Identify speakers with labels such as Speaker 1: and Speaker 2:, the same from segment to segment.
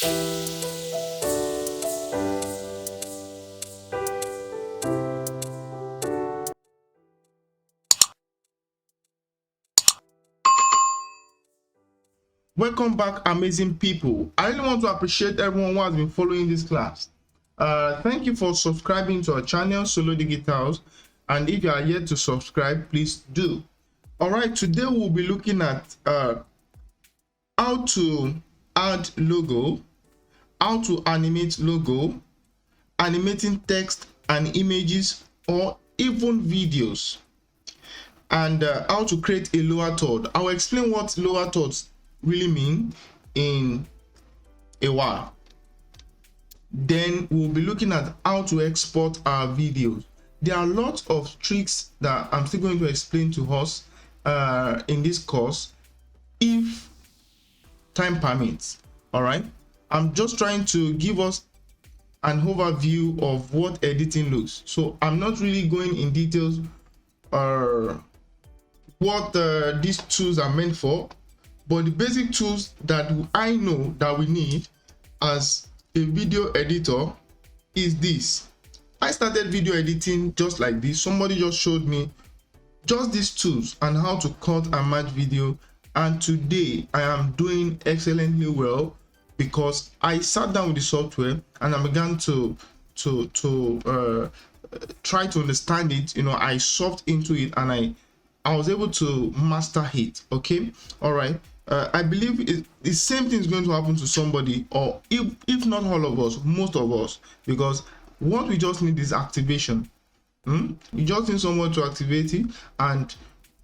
Speaker 1: Welcome back, amazing people. I really want to appreciate everyone who has been following this class. Thank you for subscribing to our channel, Solo Digitals. And if you are yet to subscribe, please do. All right, today we'll be looking at how to add logo, how to animate logo, animating text and images or even videos, and how to create a lower third. I'll explain what lower thirds really mean in a while. Then we'll be looking at how to export our videos. There are lots of tricks that I'm still going to explain to us in this course if time permits. All right, I'm just trying to give us an overview of what editing looks, so I'm not really going in details what these tools are meant for. But the basic tools that I know that we need as a video editor is this. I started video editing just like this. Somebody just showed me just these tools and how to cut and match video. And today I am doing excellently well because I sat down with the software and I began to try to understand it. You know, I solved into it and I was able to master it. Okay, all right. I believe the same thing is going to happen to somebody, or if not all of us, most of us, because what we just need is activation. You just need someone to activate it, and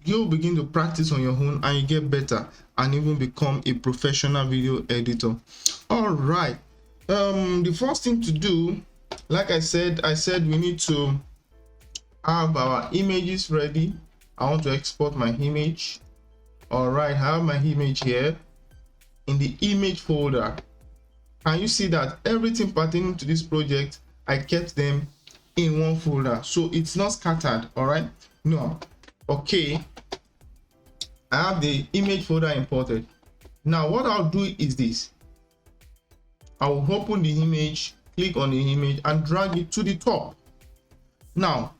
Speaker 1: you'll begin to practice on your own, and you get better and even become a professional video editor. All right. The first thing to do, like I said we need to have our images ready. I want to export my image. All right, I have my image here in the image folder. Can you see that everything pertaining to this project, I kept them in one folder, so it's not scattered? All right, no. Okay, I have the image folder imported. Now what I'll do is this. I will open the image, click on the image and drag it to the top. Now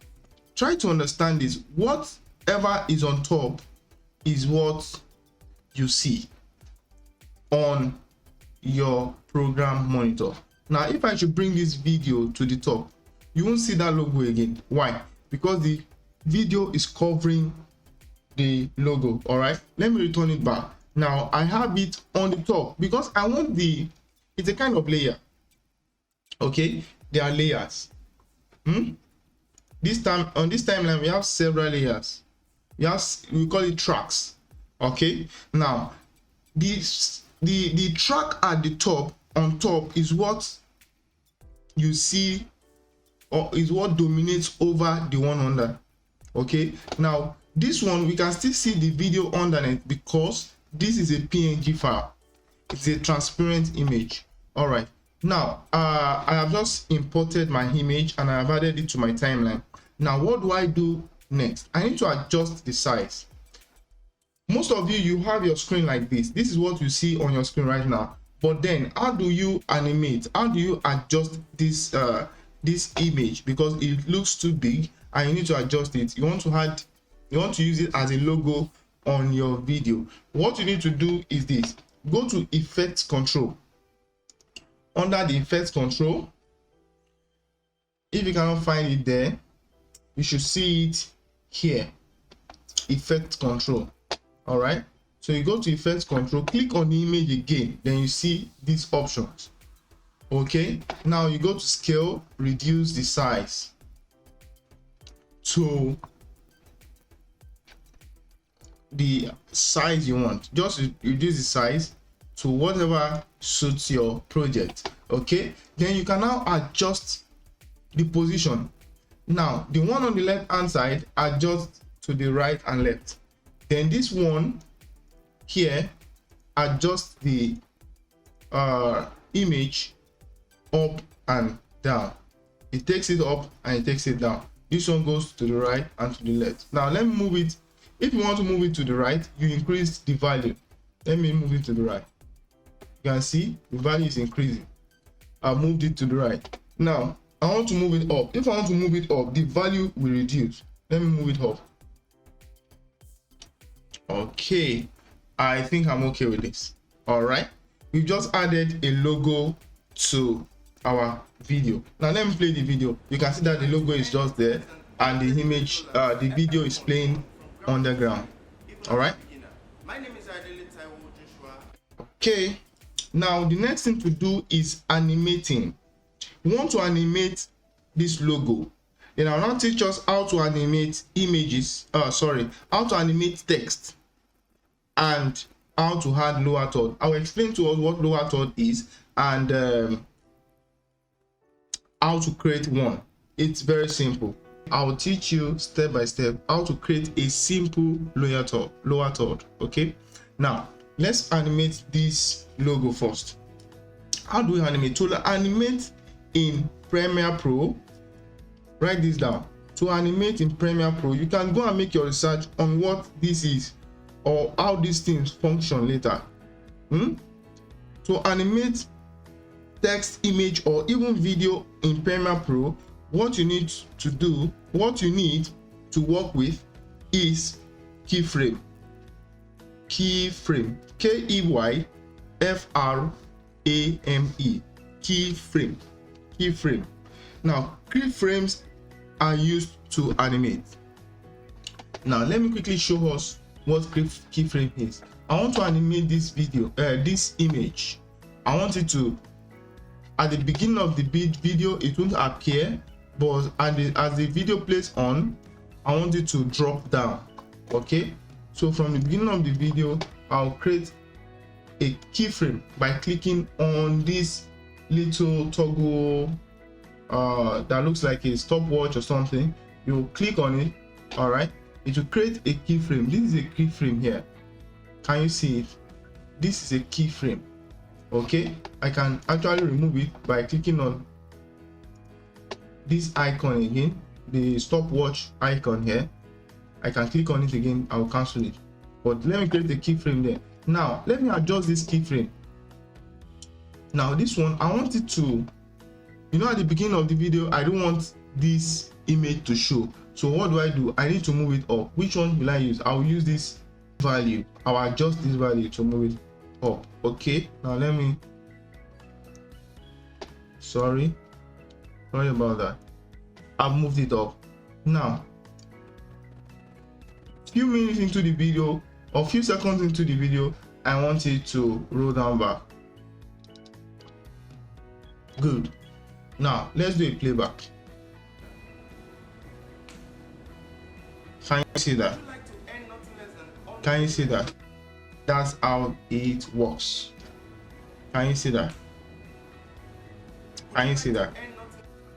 Speaker 1: try to understand this. Whatever is on top is what you see on your program monitor. Now if I should bring this video to the top, you won't see that logo again. Why? Because the video is covering the logo. All right, let me return it back. Now I have it on the top because I want it's a kind of layer. Okay, there are layers. This time on this timeline we have several layers. Yes, we call it tracks. Okay, now the track at the top, on top, is what you see, or is what dominates over the one under. Okay, now this one we can still see the video underneath because this is a PNG file. It's a transparent image. All right, now I have just imported my image and I have added it to my timeline. Now what do I do next? I need to adjust the size. Most of you have your screen like this. This is what you see on your screen right now. But then how do you animate? How do you adjust this this image? Because it looks too big and you need to adjust it. You want to use it as a logo on your video. What you need to do is this. Go to Effects Control. Under the Effects Control, if you cannot find it there, you should see it here. Effect Control. All right, so you go to Effect Control, click on the image again, then you see these options. Okay, now you go to Scale, reduce the size to the size you want. Just reduce the size to whatever suits your project. Okay, then you can now adjust the position. Now the one on the left hand side, adjust to the right and left. Then this one here, adjust the image up and down. It takes it up and it takes it down. This one goes to the right and to the left. Now let me move it. If you want to move it to the right, you increase the value. Let me move it to the right. You can see the value is increasing. I moved it to the right. Now I want to move it up. If I want to move it up, the value will reduce. Let me move it up. Okay, I think I'm okay with this. All right, we just added a logo to our video. Now let me play the video. You can see that the logo is just there and the image, the video is playing on the ground. All right. Okay, now the next thing to do is animating. We want to animate this logo. Then I'll now teach us how to animate images, how to animate text and how to add lower third. I will explain to us what lower third is and how to create one. It's very simple. I'll teach you step by step how to create a simple lower third. Okay, now let's animate this logo first. How do we animate? To animate in Premiere Pro, write this down. To animate in Premiere Pro, you can go and make your research on what this is or how these things function later. To animate text, image, or even video in Premiere Pro, what you need to do, what you need to work with is keyframe. Keyframe. Keyframe. Keyframe. Keyframe. Now, keyframes are used to animate. Now, let me quickly show us what keyframe is. I want to animate this video, this image. I want it to, at the beginning of the video, it won't appear, but as the video plays on, I want it to drop down. Okay, so from the beginning of the video, I'll create a keyframe by clicking on this little toggle that looks like a stopwatch or something. You click on it. All right, it will create a keyframe. This is a keyframe here. Can you see it? This is a keyframe. Okay, I can actually remove it by clicking on this icon again, the stopwatch icon here. I can click on it again. I'll cancel it, but let me create a keyframe there. Now let me adjust this keyframe. Now this one, I want it to, at the beginning of the video, I don't want this image to show. So what do? I need to move it up. Which one will I use? I'll use this value. I'll adjust this value to move it up. Okay, now let me, sorry about that. I've moved it up. Now, few minutes into the video or few seconds into the video, I want it to roll down back. Good. Now let's do a playback. Can you see that? Can you see that? That's how it works. Can you see that? Can you see that?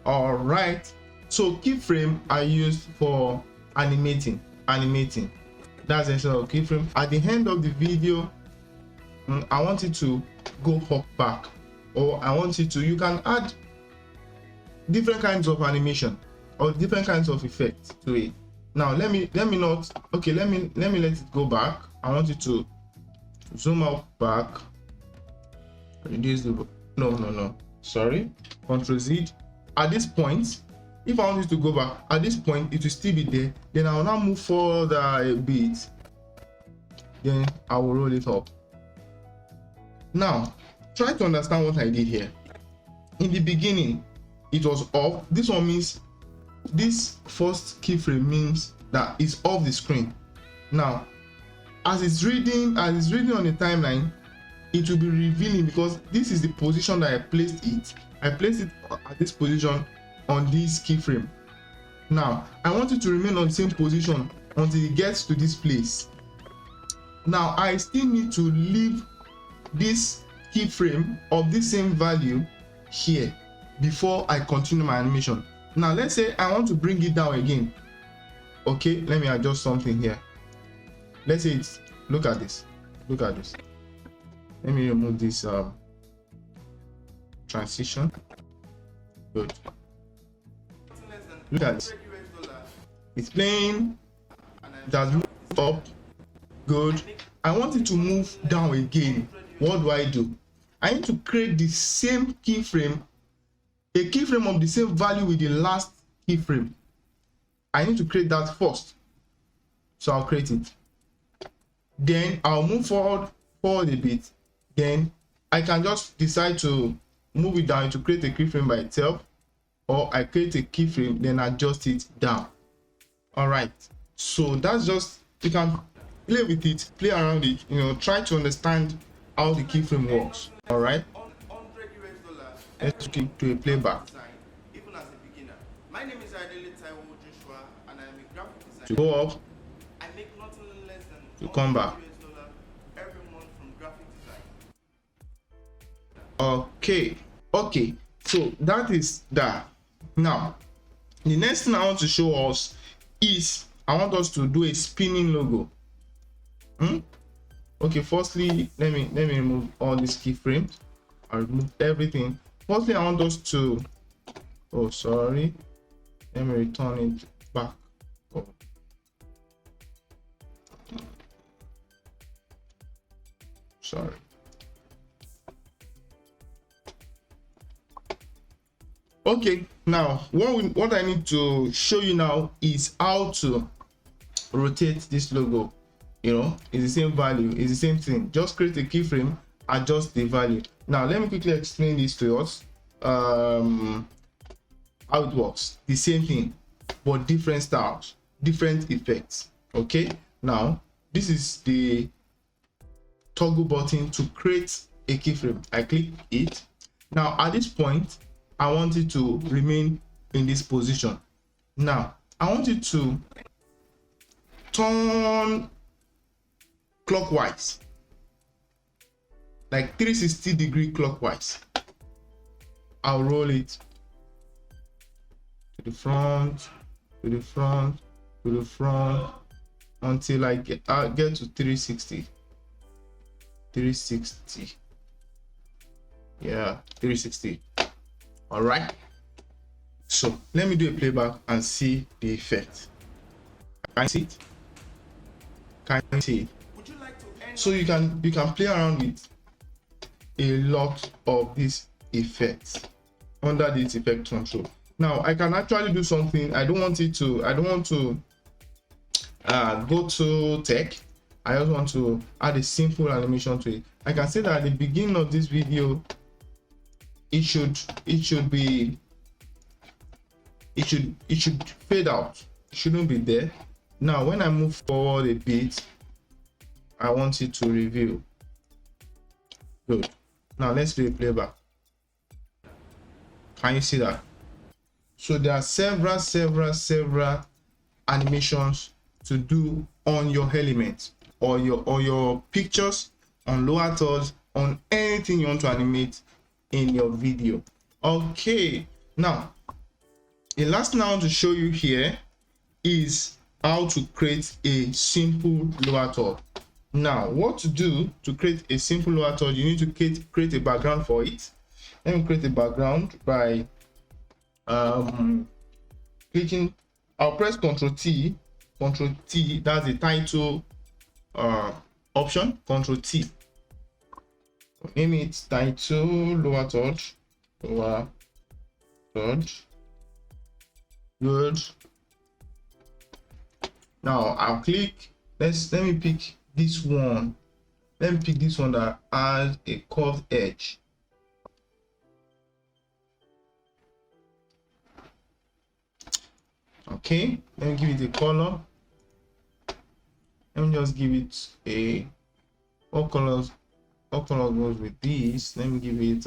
Speaker 1: All right. So keyframe are used for animating. That's the essence of keyframe. At the end of the video, I want it to go up back, or I want it to, you can add different kinds of animation or different kinds of effects to it. Now let me not, okay, let me let it go back. I want it to zoom out back, reduce the, no, sorry, Ctrl Z. At this point, if I want it to go back, at this point it will still be there. Then I will now move further a bit, then I will roll it up. Now try to understand what I did here. In the beginning it was off. This one means, this first keyframe means that it's off the screen. Now as it's reading on the timeline, it will be revealing, because this is the position that I placed it. I placed it at this position on this keyframe. Now I want it to remain on the same position until it gets to this place. Now I still need to leave this keyframe of the same value here before I continue my animation. Now let's say I want to bring it down again. Okay, let me adjust something here. Let's say it's, look at this. Let me remove this transition. Good. Look at this. It's playing. It has moved up. Good. I want it to move down again. What do? I need to create the same keyframe, a keyframe of the same value with the last keyframe. I need to create that first. So I'll create it. Then I'll move forward a bit. Then I can just decide to move it down to create a keyframe by itself, or I create a keyframe then adjust it down. All right, so that's just, you can play with it, play around it, you know, try to understand how the keyframe works. All right, let's click to a playback.
Speaker 2: Even as a beginner, my name is Joshua, and I'm a graphic designer.
Speaker 1: To go up,
Speaker 2: I make nothing less than
Speaker 1: to come back.
Speaker 2: every month from graphic design.
Speaker 1: Okay, so that is that. Now the next thing I want to show us is I want us to do a spinning logo. Okay, firstly, let me remove all these keyframes. I'll remove everything. Firstly, I want us to, oh sorry, let me return it back. Oh. Sorry. Okay, now what I need to show you now is how to rotate this logo. You know, it's the same value, it's the same thing. Just create a keyframe, adjust the value. Now let me quickly explain this to us. How it works. The same thing, but different styles, different effects. Okay, now this is the toggle button to create a keyframe. I click it. Now at this point I want it to remain in this position. Now I want it to turn clockwise, like 360-degree clockwise. I'll roll it to the front, to the front, to the front, until I get to 360. Yeah, 360. All right, so let me do a playback and see the effect. Can you see it? Can you see it?
Speaker 2: Would you like to end?
Speaker 1: So you can play around with a lot of these effects under this effect control. Now I can actually do something. I don't want to go to tech. I just want to add a simple animation to it. I can say that at the beginning of this video, it should fade out. It shouldn't be there. Now when I move forward a bit, I want it to reveal. Good. Now let's do a playback. Can you see that? So there are several animations to do on your element, or your pictures, on lower thirds, on anything you want to animate in your video. Okay, now the last thing I want to show you here is how to create a simple lower third. Now what to do to create a simple lower third? You need to create a background for it. Let me create a background by clicking. I'll press Ctrl T, that's the title option. Ctrl T, name it title lower third. Good. Now I'll click. Let me pick this one. Let me pick this one that has a curved edge. Okay, let me give it a color. Let me just give it a, what color goes with this? Let me give it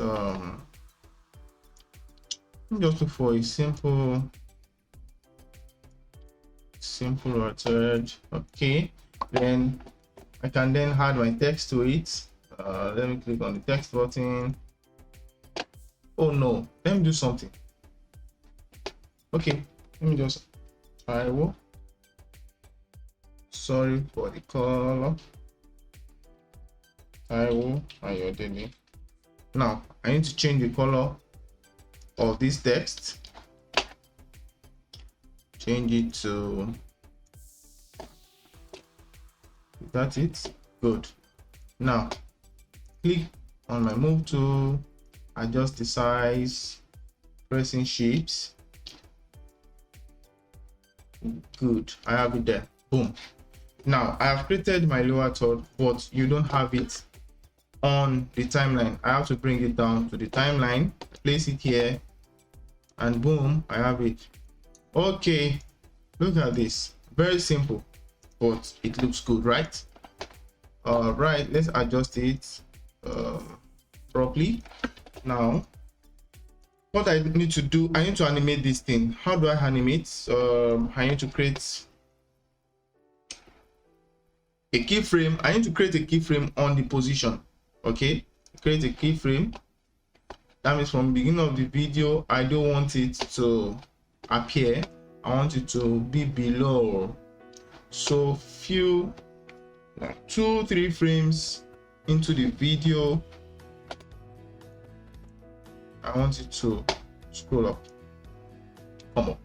Speaker 1: just look for a simple rotate. Okay, then I can then add my text to it. Let me click on the text button. Oh no, let me do something. Okay, let me just try. Sorry for the color. Now I need to change the color of this text. Change it to, that's it. Good. Now click on my move tool, adjust the size, pressing shapes. Good, I have it there. Boom. Now I have created my lower third, but you don't have it on the timeline. I have to bring it down to the timeline, place it here, and boom, I have it. Okay, look at this. Very simple, but it looks good, right? All right, let's adjust it properly. Now what I need to do, I need to animate this thing. How do I animate? I need to create a keyframe. I need to create a keyframe on the position. Okay, create a keyframe. That means from the beginning of the video, I don't want it to appear. I want it to be below. So few, like 2-3 frames into the video, I want it to scroll up, come up.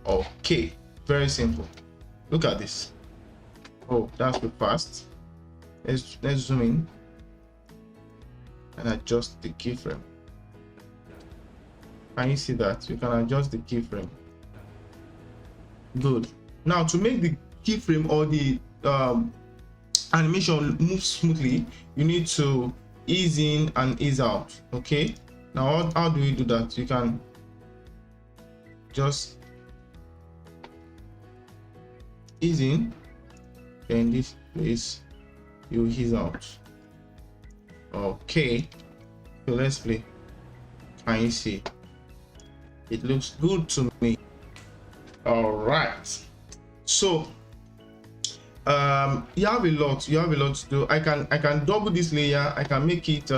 Speaker 1: Okay, very simple. Look at this. Oh, that's too fast. Let's zoom in and adjust the keyframe. Can you see that? You can adjust the keyframe. Good. Now to make the keyframe or the animation move smoothly, you need to ease in and ease out. Okay, now how do we do that? You can just ease in, then this place you ease out. Okay, so let's play. Can you see? It looks good to me. All right, so you have a lot to do. I can double this layer. I can make it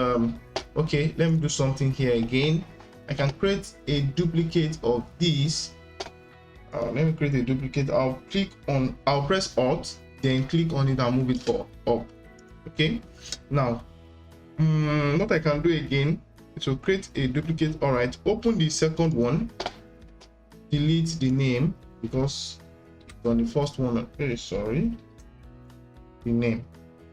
Speaker 1: okay, let me do something here again. I can create a duplicate of this. Let me create a duplicate. I'll press Alt, then click on it and move it up. Okay, now what I can do again is to create a duplicate. All right, open the second one, delete the name because on the first one, very sorry, the name,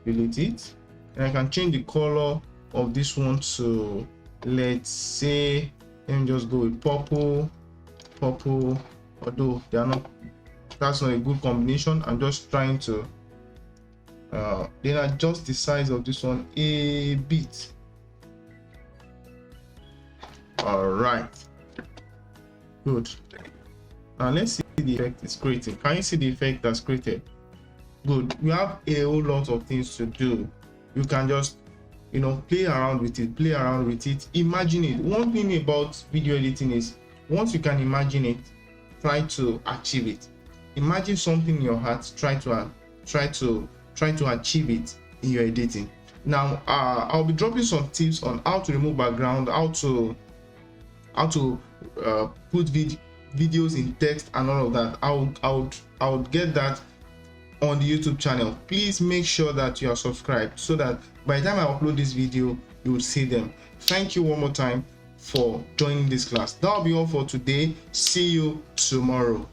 Speaker 1: delete it, and I can change the color of this one to, let's say, let me just go with purple, although they are not, that's not a good combination. I'm just trying to then adjust the size of this one a bit. All right, good. Now let's see the effect it's creating. Can you see the effect that's created? Good. We have a whole lot of things to do. You can just, you know, play around with it, imagine it. One thing about video editing is once you can imagine it, try to achieve it. Imagine something in your heart, try to achieve it in your editing. Now I'll be dropping some tips on how to remove background, how to put videos in text and all of that. I would get that on the YouTube channel. Please make sure that you are subscribed so that by the time I upload this video, you will see them. Thank you one more time for joining this class. That'll be all for today. See you tomorrow.